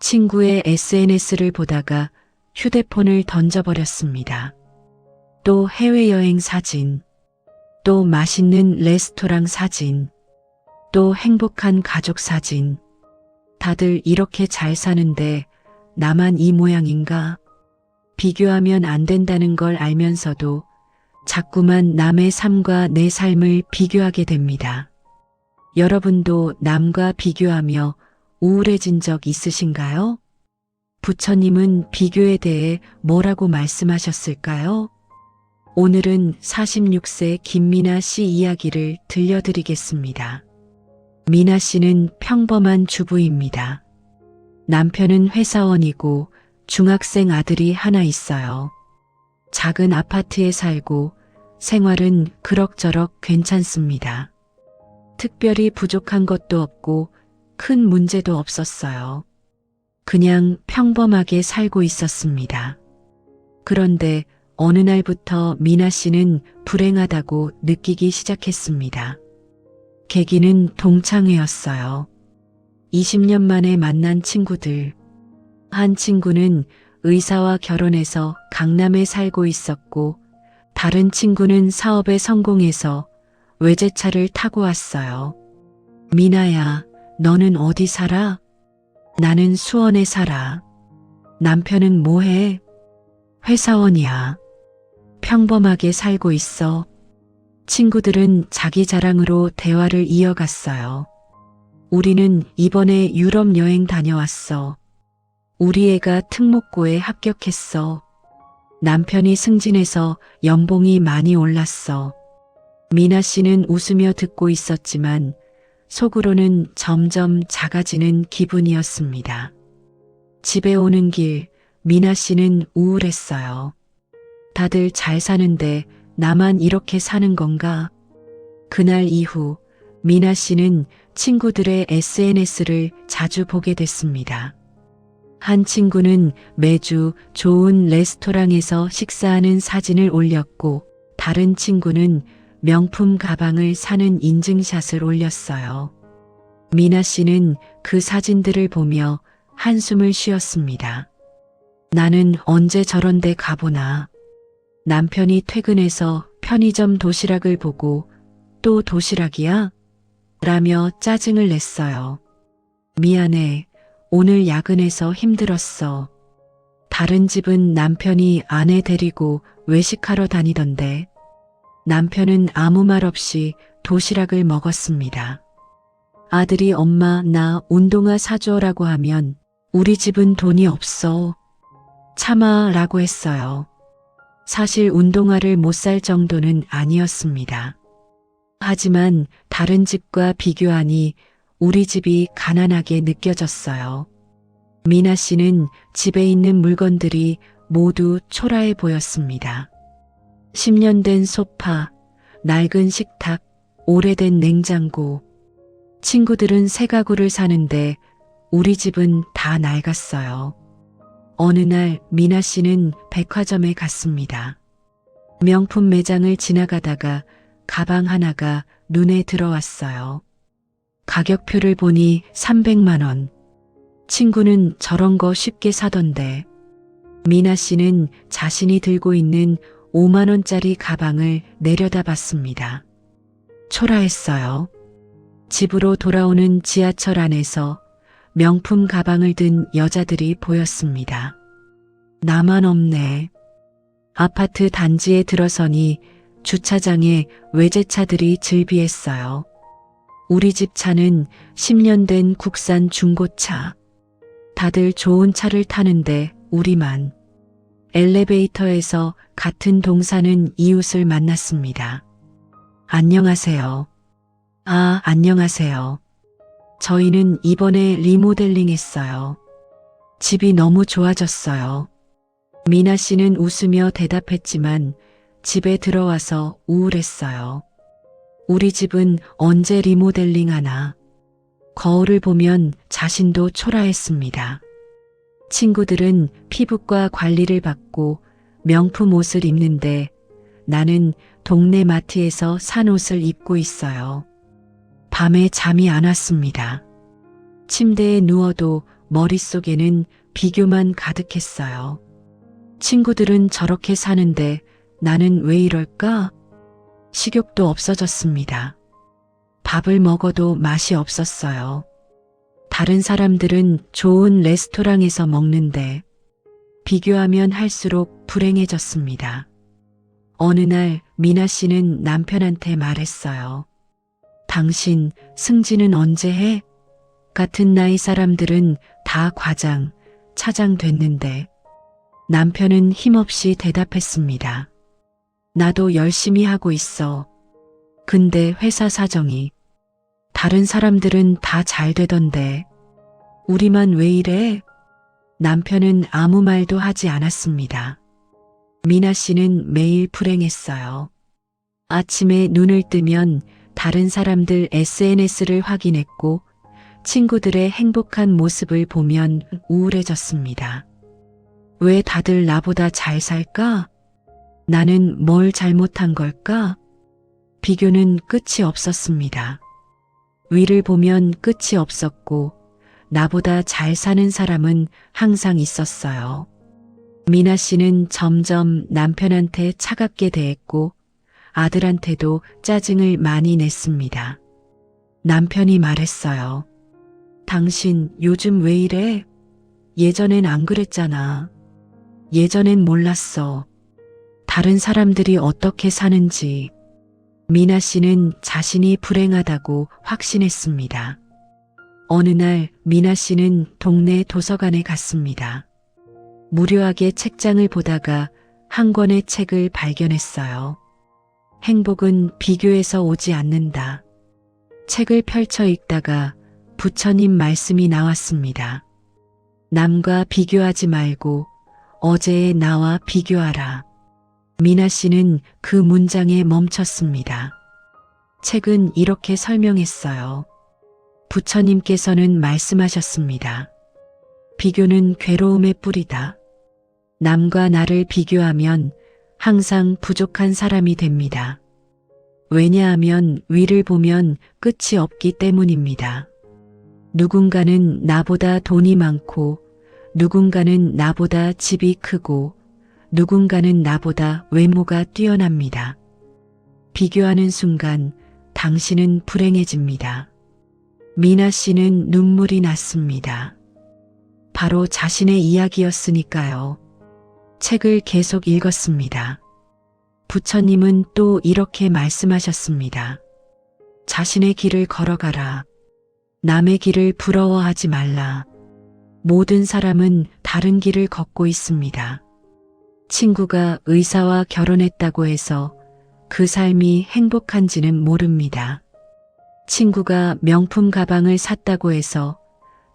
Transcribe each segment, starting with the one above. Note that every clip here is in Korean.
친구의 SNS를 보다가 휴대폰을 던져버렸습니다. 또 해외여행 사진, 또 맛있는 레스토랑 사진, 또 행복한 가족 사진. 다들 이렇게 잘 사는데 나만 이 모양인가? 비교하면 안 된다는 걸 알면서도 자꾸만 남의 삶과 내 삶을 비교하게 됩니다. 여러분도 남과 비교하며 우울해진 적 있으신가요? 부처님은 비교에 대해 뭐라고 말씀하셨을까요? 오늘은 46세 김미나 씨 이야기를 들려드리겠습니다. 미나 씨는 평범한 주부입니다. 남편은 회사원이고 중학생 아들이 하나 있어요. 작은 아파트에 살고 생활은 그럭저럭 괜찮습니다. 특별히 부족한 것도 없고 큰 문제도 없었어요. 그냥 평범하게 살고 있었습니다. 그런데 어느 날부터 미나 씨는 불행하다고 느끼기 시작했습니다. 계기는 동창회였어요. 20년 만에 만난 친구들. 한 친구는 의사와 결혼해서 강남에 살고 있었고, 다른 친구는 사업에 성공해서 외제차를 타고 왔어요. 미나야, 너는 어디 살아? 나는 수원에 살아. 남편은 뭐해? 회사원이야. 평범하게 살고 있어. 친구들은 자기 자랑으로 대화를 이어갔어요. 우리는 이번에 유럽 여행 다녀왔어. 우리 애가 특목고에 합격했어. 남편이 승진해서 연봉이 많이 올랐어. 미나 씨는 웃으며 듣고 있었지만 속으로는 점점 작아지는 기분이었습니다. 집에 오는 길, 미나 씨는 우울했어요. 다들 잘 사는데 나만 이렇게 사는 건가? 그날 이후 미나 씨는 친구들의 SNS를 자주 보게 됐습니다. 한 친구는 매주 좋은 레스토랑에서 식사하는 사진을 올렸고, 다른 친구는 명품 가방을 사는 인증샷을 올렸어요. 미나 씨는 그 사진들을 보며 한숨을 쉬었습니다. 나는 언제 저런 데 가보나. 남편이 퇴근해서 편의점 도시락을 보고 또 도시락이야? 라며 짜증을 냈어요. 미안해. 오늘 야근해서 힘들었어. 다른 집은 남편이 아내 데리고 외식하러 다니던데 남편은 아무 말 없이 도시락을 먹었습니다. 아들이 엄마 나 운동화 사줘라고 하면 우리 집은 돈이 없어. 참아 라고 했어요. 사실 운동화를 못 살 정도는 아니었습니다. 하지만 다른 집과 비교하니 우리 집이 가난하게 느껴졌어요. 미나 씨는 집에 있는 물건들이 모두 초라해 보였습니다. 10년 된 소파, 낡은 식탁, 오래된 냉장고. 친구들은 새 가구를 사는데 우리 집은 다 낡았어요. 어느 날 미나 씨는 백화점에 갔습니다. 명품 매장을 지나가다가 가방 하나가 눈에 들어왔어요. 가격표를 보니 300만 원. 친구는 저런 거 쉽게 사던데. 미나 씨는 자신이 들고 있는 5만 원짜리 가방을 내려다봤습니다. 초라했어요. 집으로 돌아오는 지하철 안에서 명품 가방을 든 여자들이 보였습니다. 나만 없네. 아파트 단지에 들어서니 주차장에 외제차들이 즐비했어요. 우리 집 차는 10년 된 국산 중고차. 다들 좋은 차를 타는데 우리만. 엘리베이터에서 같은 동 사는 이웃을 만났습니다. 안녕하세요. 아, 안녕하세요. 저희는 이번에 리모델링 했어요. 집이 너무 좋아졌어요. 미나 씨는 웃으며 대답했지만 집에 들어와서 우울했어요. 우리 집은 언제 리모델링 하나. 거울을 보면 자신도 초라했습니다. 친구들은 피부과 관리를 받고 명품 옷을 입는데 나는 동네 마트에서 산 옷을 입고 있어요. 밤에 잠이 안 왔습니다. 침대에 누워도 머릿속에는 비교만 가득했어요. 친구들은 저렇게 사는데 나는 왜 이럴까? 식욕도 없어졌습니다. 밥을 먹어도 맛이 없었어요. 다른 사람들은 좋은 레스토랑에서 먹는데 비교하면 할수록 불행해졌습니다. 어느 날 미나 씨는 남편한테 말했어요. 당신 승진은 언제 해? 같은 나이 사람들은 다 과장, 차장 됐는데 남편은 힘없이 대답했습니다. 나도 열심히 하고 있어. 근데 회사 사정이 다른 사람들은 다 잘 되던데 우리만 왜 이래? 남편은 아무 말도 하지 않았습니다. 미나 씨는 매일 불행했어요. 아침에 눈을 뜨면 다른 사람들 SNS를 확인했고 친구들의 행복한 모습을 보면 우울해졌습니다. 왜 다들 나보다 잘 살까? 나는 뭘 잘못한 걸까? 비교는 끝이 없었습니다. 위를 보면 끝이 없었고 나보다 잘 사는 사람은 항상 있었어요. 미나 씨는 점점 남편한테 차갑게 대했고 아들한테도 짜증을 많이 냈습니다. 남편이 말했어요. 당신 요즘 왜 이래? 예전엔 안 그랬잖아. 예전엔 몰랐어. 다른 사람들이 어떻게 사는지. 미나 씨는 자신이 불행하다고 확신했습니다. 어느 날 미나 씨는 동네 도서관에 갔습니다. 무료하게 책장을 보다가 한 권의 책을 발견했어요. 행복은 비교에서 오지 않는다. 책을 펼쳐 읽다가 부처님 말씀이 나왔습니다. 남과 비교하지 말고 어제의 나와 비교하라. 미나 씨는 그 문장에 멈췄습니다. 책은 이렇게 설명했어요. 부처님께서는 말씀하셨습니다. 비교는 괴로움의 뿌리다. 남과 나를 비교하면 항상 부족한 사람이 됩니다. 왜냐하면 위를 보면 끝이 없기 때문입니다. 누군가는 나보다 돈이 많고 누군가는 나보다 집이 크고 누군가는 나보다 외모가 뛰어납니다. 비교하는 순간 당신은 불행해집니다. 미나 씨는 눈물이 났습니다. 바로 자신의 이야기였으니까요. 책을 계속 읽었습니다. 부처님은 또 이렇게 말씀하셨습니다. 자신의 길을 걸어가라. 남의 길을 부러워하지 말라. 모든 사람은 다른 길을 걷고 있습니다. 친구가 의사와 결혼했다고 해서 그 삶이 행복한지는 모릅니다. 친구가 명품 가방을 샀다고 해서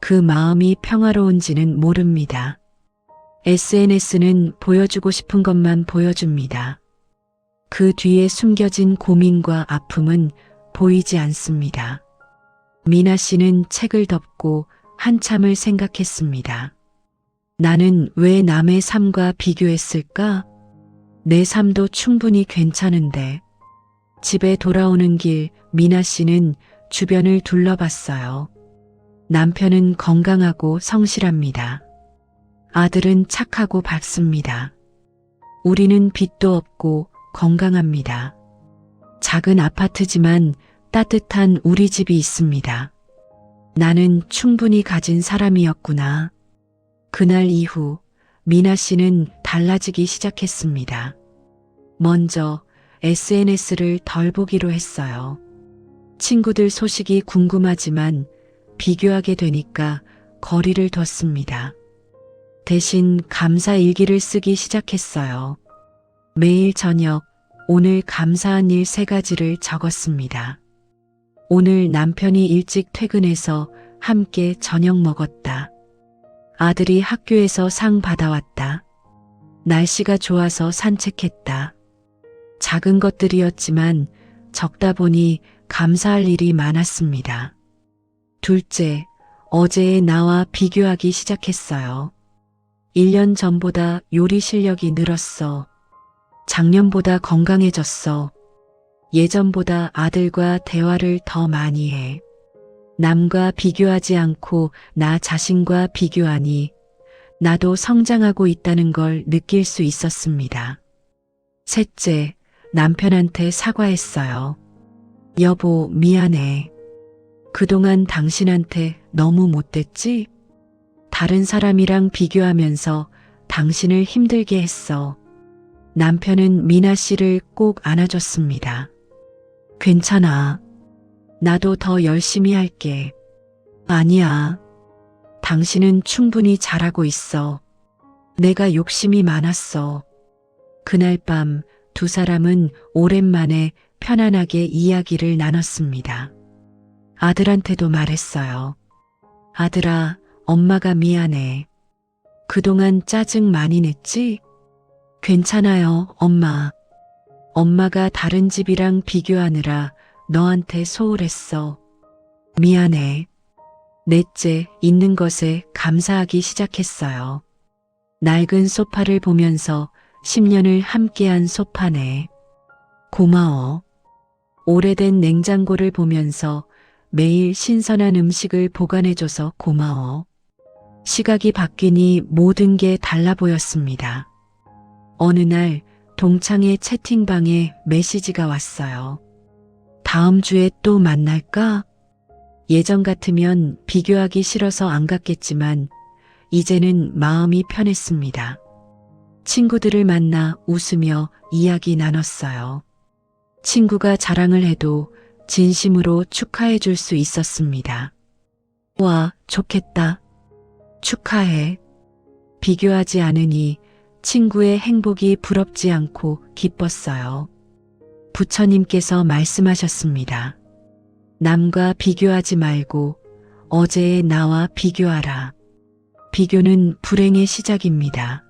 그 마음이 평화로운지는 모릅니다. SNS는 보여주고 싶은 것만 보여줍니다. 그 뒤에 숨겨진 고민과 아픔은 보이지 않습니다. 미나 씨는 책을 덮고 한참을 생각했습니다. 나는 왜 남의 삶과 비교했을까? 내 삶도 충분히 괜찮은데. 집에 돌아오는 길 미나 씨는 주변을 둘러봤어요. 남편은 건강하고 성실합니다. 아들은 착하고 밝습니다. 우리는 빚도 없고 건강합니다. 작은 아파트지만 따뜻한 우리 집이 있습니다. 나는 충분히 가진 사람이었구나. 그날 이후 미나 씨는 달라지기 시작했습니다. 먼저 SNS를 덜 보기로 했어요. 친구들 소식이 궁금하지만 비교하게 되니까 거리를 뒀습니다. 대신 감사 일기를 쓰기 시작했어요. 매일 저녁 오늘 감사한 일 3가지를 적었습니다. 오늘 남편이 일찍 퇴근해서 함께 저녁 먹었다. 아들이 학교에서 상 받아왔다. 날씨가 좋아서 산책했다. 작은 것들이었지만 적다 보니 감사할 일이 많았습니다. 둘째, 어제의 나와 비교하기 시작했어요. 1년 전보다 요리 실력이 늘었어. 작년보다 건강해졌어. 예전보다 아들과 대화를 더 많이 해. 남과 비교하지 않고 나 자신과 비교하니 나도 성장하고 있다는 걸 느낄 수 있었습니다. 셋째, 남편한테 사과했어요. 여보, 미안해. 그동안 당신한테 너무 못됐지? 다른 사람이랑 비교하면서 당신을 힘들게 했어. 남편은 미나 씨를 꼭 안아줬습니다. 괜찮아. 나도 더 열심히 할게. 아니야. 당신은 충분히 잘하고 있어. 내가 욕심이 많았어. 그날 밤 두 사람은 오랜만에 편안하게 이야기를 나눴습니다. 아들한테도 말했어요. 아들아, 엄마가 미안해. 그동안 짜증 많이 냈지? 괜찮아요, 엄마. 엄마가 다른 집이랑 비교하느라 너한테 소홀했어. 미안해. 넷째, 있는 것에 감사하기 시작했어요. 낡은 소파를 보면서 10년을 함께한 소파네. 고마워. 오래된 냉장고를 보면서 매일 신선한 음식을 보관해줘서 고마워. 시각이 바뀌니 모든 게 달라 보였습니다. 어느 날 동창의 채팅방에 메시지가 왔어요. 다음 주에 또 만날까? 예전 같으면 비교하기 싫어서 안 갔겠지만 이제는 마음이 편했습니다. 친구들을 만나 웃으며 이야기 나눴어요. 친구가 자랑을 해도 진심으로 축하해 줄 수 있었습니다. 와, 좋겠다. 축하해. 비교하지 않으니 친구의 행복이 부럽지 않고 기뻤어요. 부처님께서 말씀하셨습니다. 남과 비교하지 말고 어제의 나와 비교하라. 비교는 불행의 시작입니다.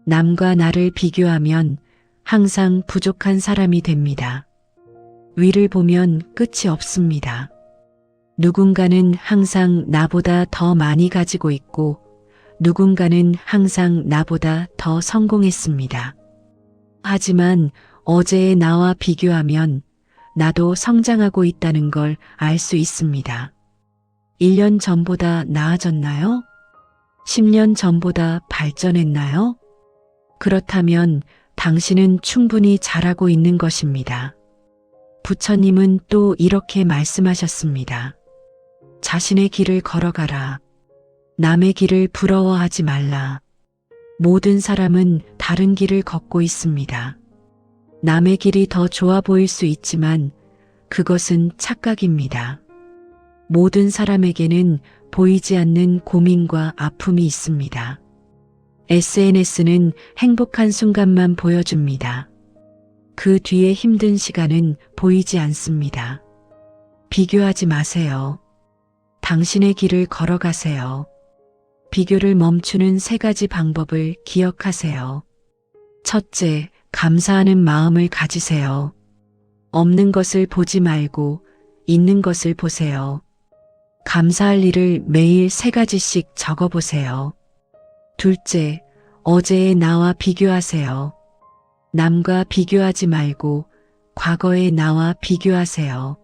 남과 나를 비교하면 항상 부족한 사람이 됩니다. 위를 보면 끝이 없습니다. 누군가는 항상 나보다 더 많이 가지고 있고 누군가는 항상 나보다 더 성공했습니다. 하지만 어제의 나와 비교하면 나도 성장하고 있다는 걸 알 수 있습니다. 1년 전보다 나아졌나요? 10년 전보다 발전했나요? 그렇다면 당신은 충분히 잘하고 있는 것입니다. 부처님은 또 이렇게 말씀하셨습니다. 자신의 길을 걸어가라. 남의 길을 부러워하지 말라. 모든 사람은 다른 길을 걷고 있습니다. 남의 길이 더 좋아 보일 수 있지만 그것은 착각입니다. 모든 사람에게는 보이지 않는 고민과 아픔이 있습니다. SNS는 행복한 순간만 보여줍니다. 그 뒤에 힘든 시간은 보이지 않습니다. 비교하지 마세요. 당신의 길을 걸어가세요. 비교를 멈추는 3가지 방법을 기억하세요. 첫째, 감사하는 마음을 가지세요. 없는 것을 보지 말고 있는 것을 보세요. 감사할 일을 매일 3가지씩 적어보세요. 둘째, 어제의 나와 비교하세요. 남과 비교하지 말고 과거의 나와 비교하세요.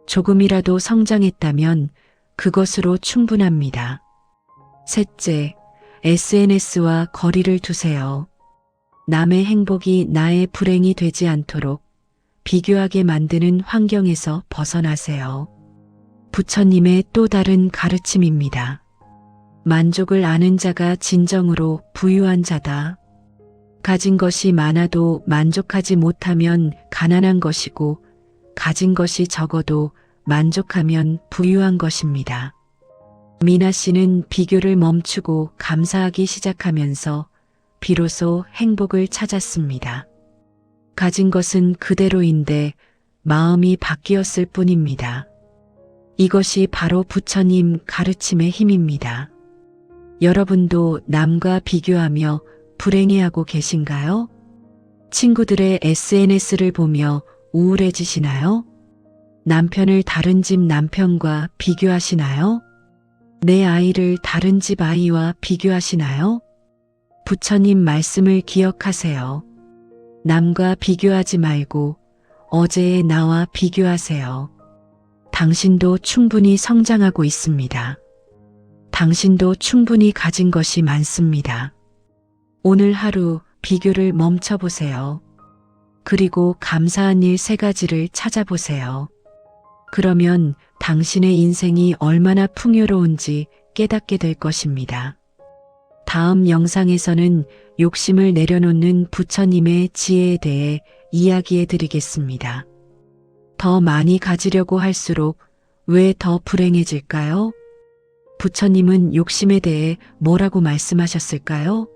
조금이라도 성장했다면 그것으로 충분합니다. 셋째, SNS와 거리를 두세요. 남의 행복이 나의 불행이 되지 않도록 비교하게 만드는 환경에서 벗어나세요. 부처님의 또 다른 가르침입니다. 만족을 아는 자가 진정으로 부유한 자다. 가진 것이 많아도 만족하지 못하면 가난한 것이고 가진 것이 적어도 만족하면 부유한 것입니다. 미나 씨는 비교를 멈추고 감사하기 시작하면서 비로소 행복을 찾았습니다. 가진 것은 그대로인데 마음이 바뀌었을 뿐입니다. 이것이 바로 부처님 가르침의 힘입니다. 여러분도 남과 비교하며 불행해하고 계신가요? 친구들의 SNS를 보며 우울해지시나요? 남편을 다른 집 남편과 비교하시나요? 내 아이를 다른 집 아이와 비교하시나요? 부처님 말씀을 기억하세요. 남과 비교하지 말고 어제의 나와 비교하세요. 당신도 충분히 성장하고 있습니다. 당신도 충분히 가진 것이 많습니다. 오늘 하루 비교를 멈춰보세요. 그리고 감사한 일 3가지를 찾아보세요. 그러면 당신의 인생이 얼마나 풍요로운지 깨닫게 될 것입니다. 다음 영상에서는 욕심을 내려놓는 부처님의 지혜에 대해 이야기해 드리겠습니다. 더 많이 가지려고 할수록 왜 더 불행해질까요? 부처님은 욕심에 대해 뭐라고 말씀하셨을까요?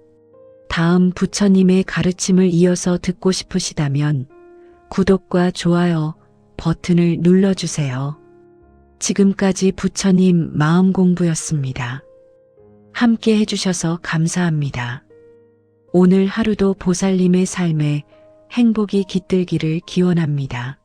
다음 부처님의 가르침을 이어서 듣고 싶으시다면 구독과 좋아요 버튼을 눌러주세요. 지금까지 부처님 마음 공부였습니다. 함께 해주셔서 감사합니다. 오늘 하루도 보살님의 삶에 행복이 깃들기를 기원합니다.